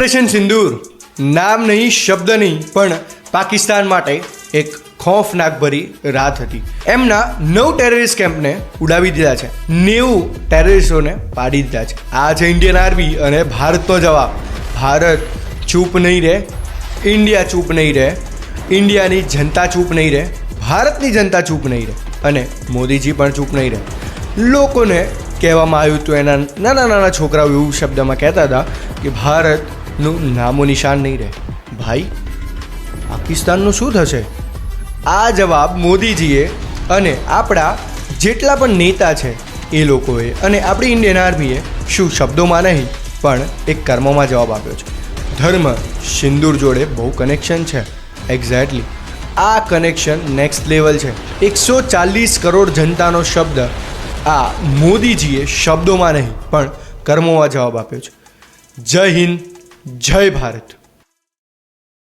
Operation સિંદૂર નામ નહીં, શબ્દ નહીં, પણ પાકિસ્તાન માટે એક ખોફનાક ભરી રાત હતી. એમના 9 ટેરરિસ્ટ કેમ્પને ઉડાવી દીધા છે, 90 ટેરરિસ્ટોને પાડી દીધા છે. આ છે ઇન્ડિયન આર્મી અને ભારતનો જવાબ. ભારત ચૂપ નહીં રહે, ઇન્ડિયા ચૂપ નહીં રહે, ઇન્ડિયાની જનતા ચૂપ નહીં રહે, ભારતની જનતા ચૂપ નહીં રહે અને મોદીજી પણ ચૂપ નહીં રહે. લોકોને કહેવામાં આવ્યું હતું, એના નાના નાના છોકરાઓ એવું શબ્દમાં કહેતા હતા કે ભારતનું નામો નિશાન નહીં રહે. ભાઈ, પાકિસ્તાનનું શું થશે? આ જવાબ મોદીજીએ અને આપણા જેટલા પણ નેતા છે એ લોકોએ અને આપણી ઇન્ડિયન આર્મીએ શું શબ્દોમાં નહીં પણ એક કર્મોમાં જવાબ આપ્યો છે. ધર્મ સિંદૂર જોડે બહુ કનેક્શન છે. એક્ઝેક્ટલી આ કનેક્શન નેક્સ્ટ લેવલ છે. 140 કરોડ જનતાનો શબ્દ આ મોદીજીએ શબ્દોમાં નહીં પણ કર્મોમાં જવાબ આપ્યો છે. જય હિન્દ, જય ભારત.